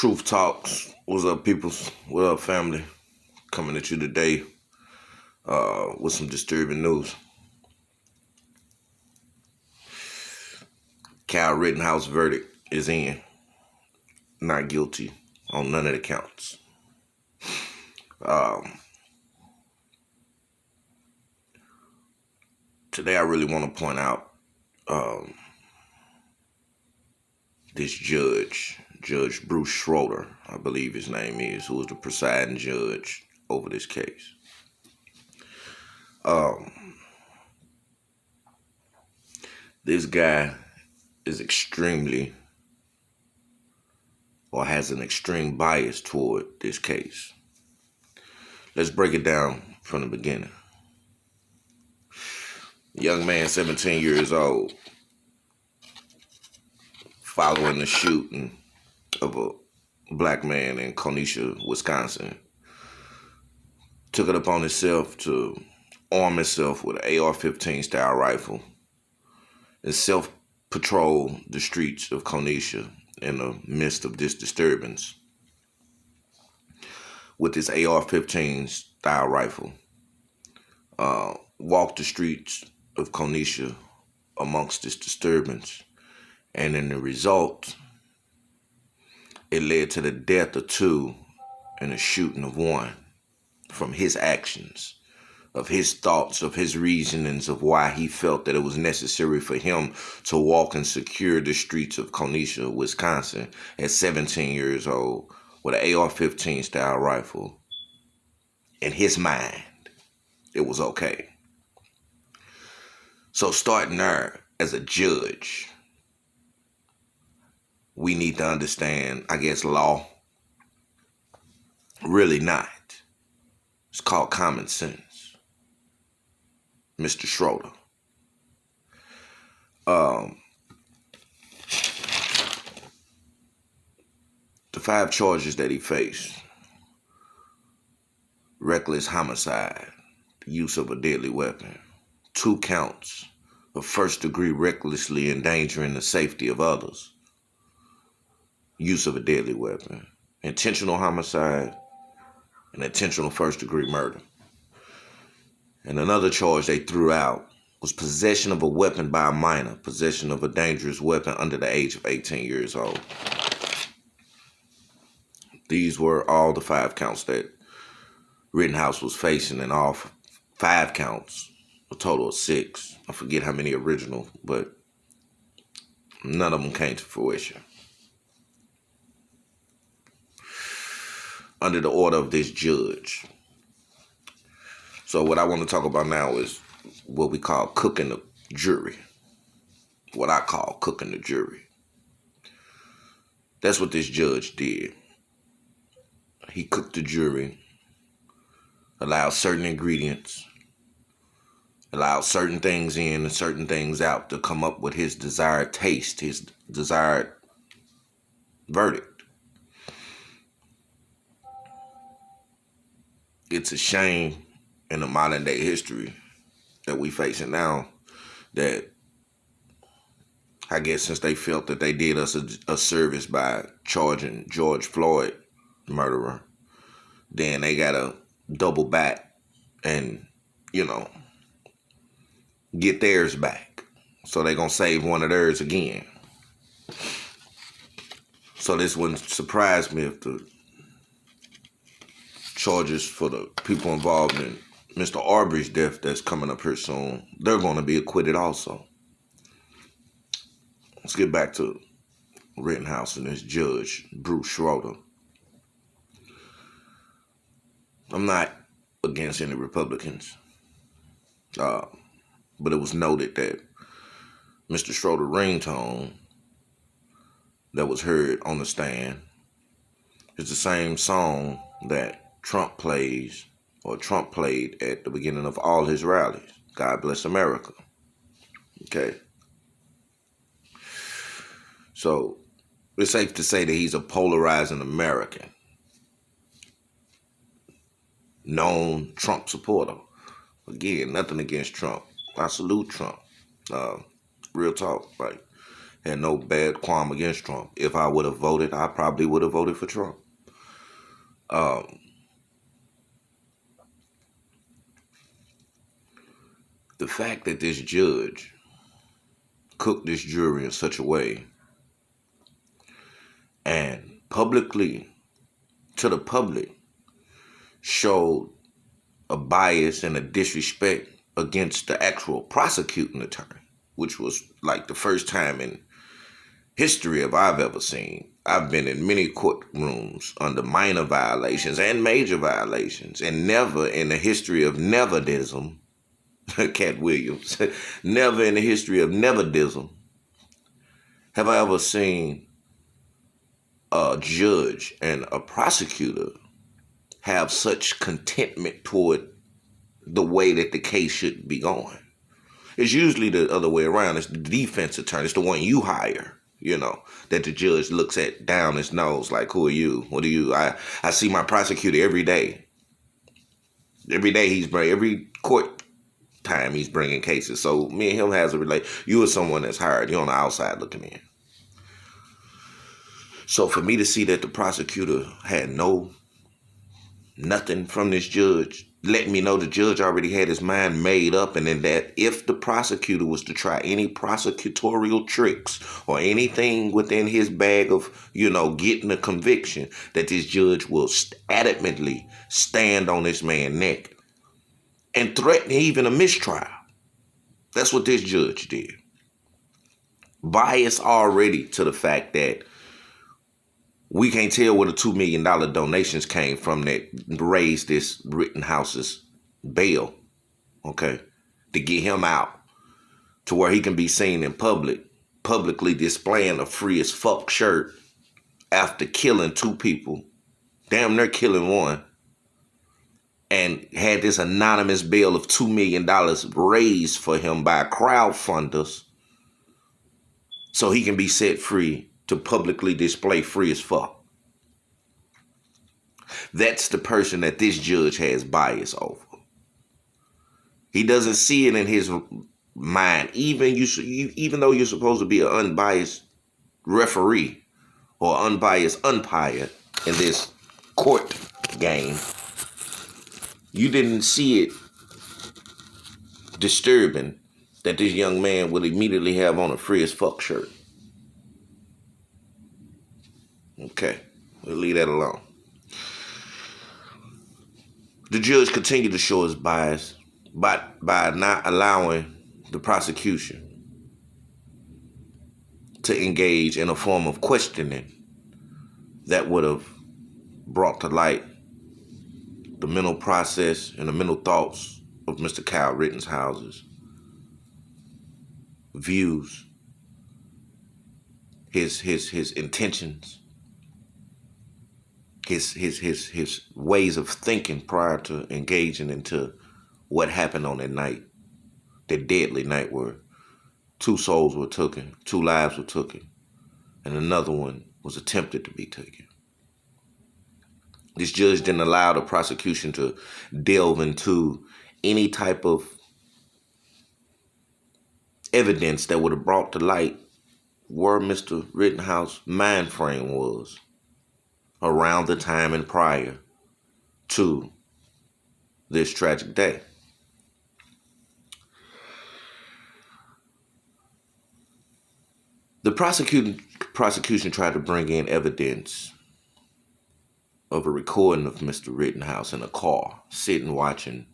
Truth Talks. What's up, peoples? What up, family? Coming at you today with some disturbing news. Rittenhouse verdict is in. Not guilty on none of the counts. Today I really want to point out this Judge Bruce Schroeder, I believe his name is, who was the presiding judge over this case. This guy is extremely, or has an extreme bias toward this case. Let's break it down from the beginning. Young man, 17 years old, following the shooting of a black man in Konesha, Wisconsin, took it upon himself to arm himself with an AR-15 style rifle and self-patrol the streets of Konesha in the midst of this disturbance with his AR-15 style rifle. Walk the streets of Konesha amongst this disturbance, and in the result, it led to the death of two and the shooting of one from his actions, of his thoughts, of his reasonings, of why he felt that it was necessary for him to walk and secure the streets of Konesha, Wisconsin at 17 years old with an AR-15 style rifle. In his mind, it was okay. So starting there, as a judge, we need to understand, I guess, law. Really not. It's called common sense. Mr. Schroeder. The 5 charges that he faced: reckless homicide, the use of a deadly weapon, 2 counts of first-degree recklessly endangering the safety of others, use of a deadly weapon, intentional homicide, and intentional first-degree murder. And another charge they threw out was possession of a weapon by a minor, possession of a dangerous weapon under the age of 18 years old. These were all the 5 counts that Rittenhouse was facing, and all 5 counts, a total of 6. I forget how many original, but none of them came to fruition. Under the order of this judge. So what I want to talk about now is what we call cooking the jury. What I call cooking the jury. That's what this judge did. He cooked the jury, allowed certain ingredients, allowed certain things in and certain things out to come up with his desired taste, his desired verdict. It's a shame in the modern day history that we facing now that, I guess, since they felt that they did us a service by charging George Floyd murderer, then they gotta double back and, get theirs back. So they gonna save one of theirs again. So this wouldn't surprise me if the charges for the people involved in Mr. Arbery's death that's coming up here soon, they're going to be acquitted also. Let's get back to Rittenhouse and this judge, Bruce Schroeder. I'm not against any Republicans, but it was noted that Mr. Schroeder's ringtone that was heard on the stand is the same song that Trump plays, or Trump played at the beginning of all his rallies. God bless America. Okay. So it's safe to say that he's a polarizing American, known Trump supporter. Again, nothing against Trump. I salute Trump. Real talk. Like, Had no bad qualm against Trump. If I would have voted, I probably would have voted for Trump. The fact that this judge cooked this jury in such a way and publicly, to the public, showed a bias and a disrespect against the actual prosecuting attorney, which was like the first time in history I've ever seen. I've been in many courtrooms under minor violations and major violations, and never in the history of nepotism, Cat Williams, never in the history of nepotism have I ever seen a judge and a prosecutor have such contentment toward the way that the case should be going. It's usually the other way around. It's the defense attorney. It's the one you hire, that the judge looks at down his nose like, who are you? What are you? I see my prosecutor every day. Every day every court time he's bringing cases. So me and him has a relate. You are someone that's hired. You're on the outside looking in. So for me to see that the prosecutor had nothing from this judge, letting me know the judge already had his mind made up, and then that if the prosecutor was to try any prosecutorial tricks or anything within his bag of, getting a conviction, that this judge will adamantly stand on this man's neck and threaten even a mistrial. That's what this judge did. Bias already to the fact that we can't tell where the $2 million donations came from that raised this Rittenhouse's bail, okay, to get him out to where he can be seen in publicly displaying a free as fuck shirt after killing 2 people, damn near killing 1, and had this anonymous bail of $2 million raised for him by crowdfunders so he can be set free to publicly display free as fuck. That's the person that this judge has bias over. He doesn't see it in his mind. Even though you're supposed to be an unbiased referee or unbiased umpire in this court game, you didn't see it disturbing that this young man would immediately have on a free as fuck shirt. Okay, we'll leave that alone. The judge continued to show his bias by not allowing the prosecution to engage in a form of questioning that would have brought to light the mental process and the mental thoughts of Mr. Kyle Rittenhouse's views, his intentions, his ways of thinking prior to engaging into what happened on that night, that deadly night where 2 souls were taken, 2 lives were taken, and another one was attempted to be taken. This judge didn't allow the prosecution to delve into any type of evidence that would have brought to light where Mr. Rittenhouse's mind frame was around the time and prior to this tragic day. The prosecution tried to bring in evidence of a recording of Mr. Rittenhouse in a car, sitting watching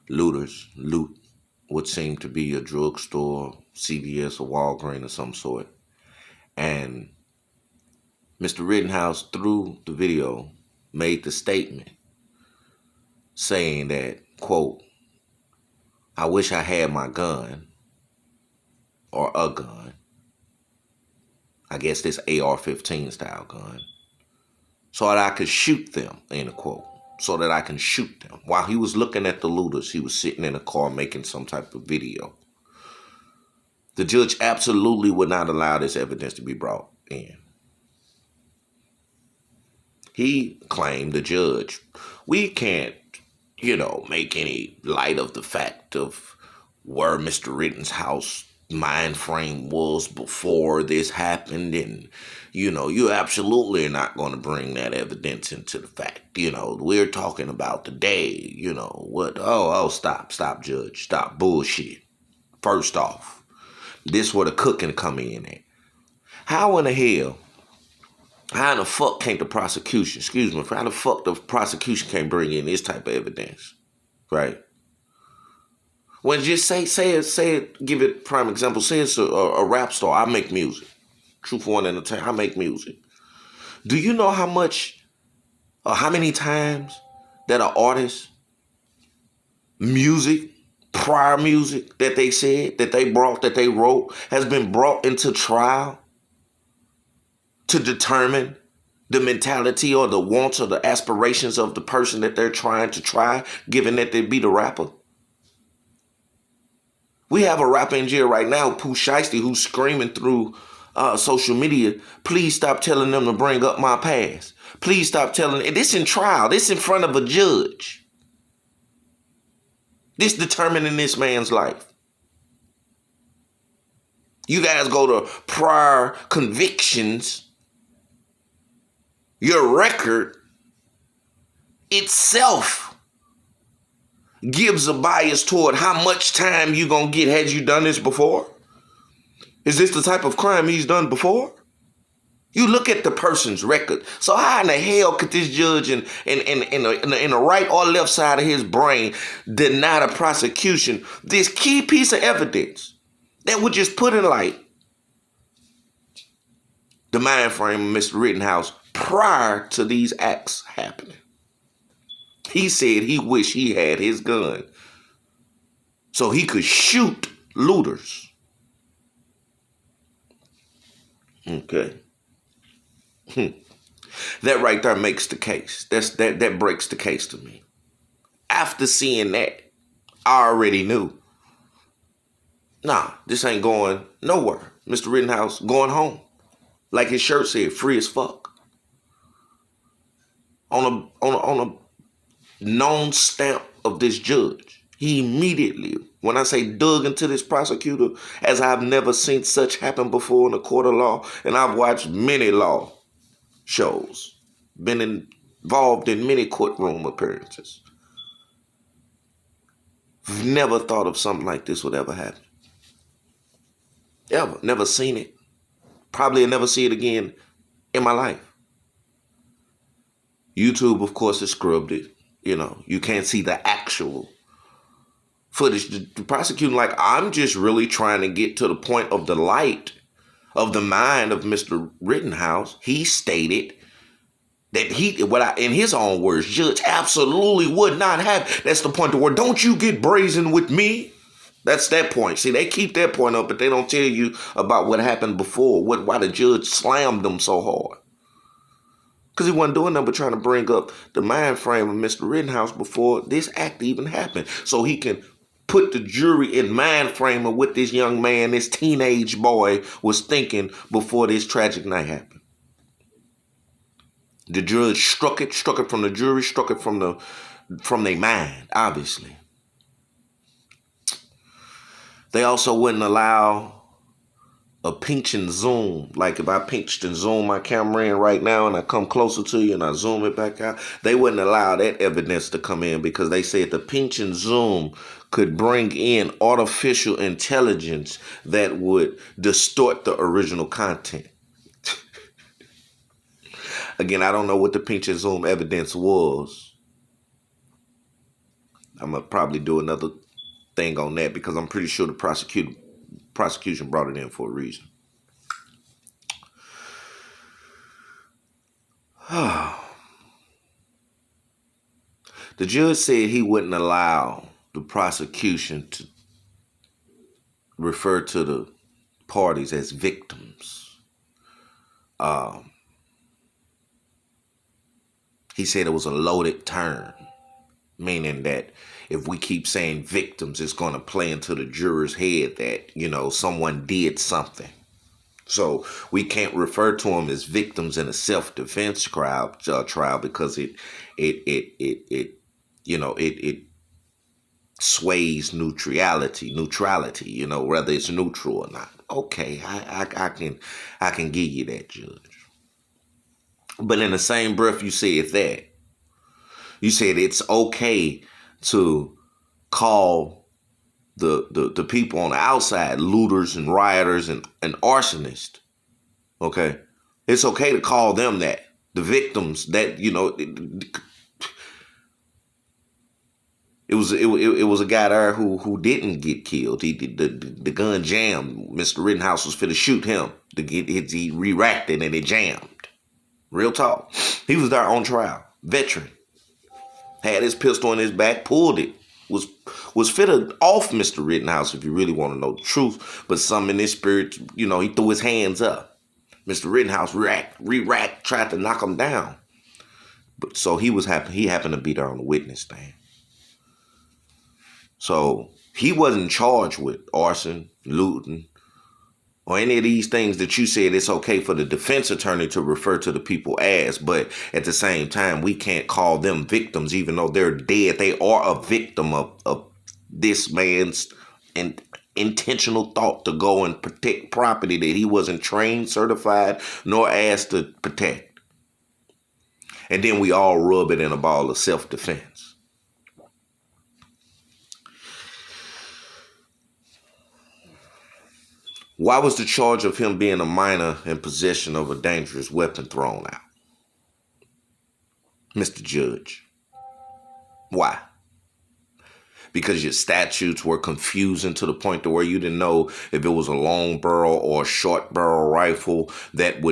looters loot what seemed to be a drugstore, CVS, or Walgreens of some sort. And Mr. Rittenhouse, through the video, made the statement saying that, quote, "I wish I had my gun, or a gun, I guess this AR-15 style gun, so that I could shoot them," end of quote, so that I can shoot them. While he was looking at the looters, he was sitting in a car making some type of video. The judge absolutely would not allow this evidence to be brought in. He claimed, the judge, we can't, make any light of the fact of where Mr. Rittenhouse mind frame was before this happened, and you're absolutely not going to bring that evidence into the fact. We're talking about today. What? Oh, stop, judge, stop bullshit. First off, this where the cooking come in at. How in the fuck can't the prosecution, how the fuck the prosecution can't bring in this type of evidence, right? When just say it, give it prime example, say it's a rap star, I make music. Truth One Entertainment, I make music. Do you know how much, or how many times that an artist, prior music that they said, that they wrote, has been brought into trial to determine the mentality or the wants or the aspirations of the person that they're trying to try, given that they be the rapper? We have a rapper in jail right now, Pooh Shiesty, who's screaming through social media, please stop telling them to bring up my past. Please stop telling. This in trial. This in front of a judge. This determining this man's life. You guys go to prior convictions. Your record itself gives a bias toward how much time you gonna get. Had you done this before? Is this the type of crime he's done before? You look at the person's record. So how in the hell could this judge in the right or left side of his brain deny the prosecution this key piece of evidence that would just put in light the mind frame of Mr. Rittenhouse prior to these acts happening? He said he wished he had his gun so he could shoot looters. Okay. That right there makes the case. That breaks the case to me. After seeing that, I already knew. Nah, this ain't going nowhere. Mr. Rittenhouse going home. Like his shirt said, free as fuck. On a known stamp of this judge. He immediately, when I say dug into this prosecutor, as I've never seen such happen before in a court of law, and I've watched many law shows, been involved in many courtroom appearances. Never thought of something like this would ever happen. Ever. Never seen it. Probably never see it again in my life. YouTube, of course, has scrubbed it. You can't see the actual footage. The prosecuting, like, I'm just really trying to get to the point of the light of the mind of Mr. Rittenhouse. He stated that in his own words, judge absolutely would not have. That's the point to where, don't you get brazen with me. That's that point. See, they keep that point up, but they don't tell you about what happened before, why the judge slammed them so hard. Because he wasn't doing nothing but trying to bring up the mind frame of Mr. Rittenhouse before this act even happened. So he can put the jury in mind frame of what this young man, this teenage boy, was thinking before this tragic night happened. The judge struck it from the jury, struck it from their mind, obviously. They also wouldn't allow a pinch and zoom. Like if I pinched and zoom my camera in right now and I come closer to you and I zoom it back out, they wouldn't allow that evidence to come in because they said the pinch and zoom could bring in artificial intelligence that would distort the original content. Again, I don't know what the pinch and zoom evidence was. I'm going to probably do another thing on that because I'm pretty sure the prosecution brought it in for a reason. The judge said he wouldn't allow the prosecution to refer to the parties as victims. He said it was a loaded term, meaning that if we keep saying victims, it's going to play into the juror's head that, someone did something. So we can't refer to them as victims in a self-defense trial because it sways neutrality, whether it's neutral or not. Okay, I can give you that, Judge. But in the same breath you said that, you said it's okay to call the people on the outside looters and rioters and arsonists. Okay, it's okay to call them that. The victims that, it was a guy there who didn't get killed. The gun jammed. Mr. Rittenhouse was finna shoot him to get it. He re-racked it and it jammed. Real talk. He was there on trial. Veteran. Had his pistol in his back, pulled it. Was fitted off Mr. Rittenhouse, if you really want to know the truth. But some in his spirit, he threw his hands up. Mr. Rittenhouse re-racked, tried to knock him down. But so he happened to be there on the witness stand. So he wasn't charged with arson, looting, or any of these things that you said it's okay for the defense attorney to refer to the people as. But at the same time, we can't call them victims, even though they're dead. They are a victim of this man's intentional thought to go and protect property that he wasn't trained, certified, nor asked to protect. And then we all rub it in a ball of self-defense. Why was the charge of him being a minor in possession of a dangerous weapon thrown out? Mr. Judge. Why? Because your statutes were confusing to the point to where you didn't know if it was a long barrel or a short barrel rifle that would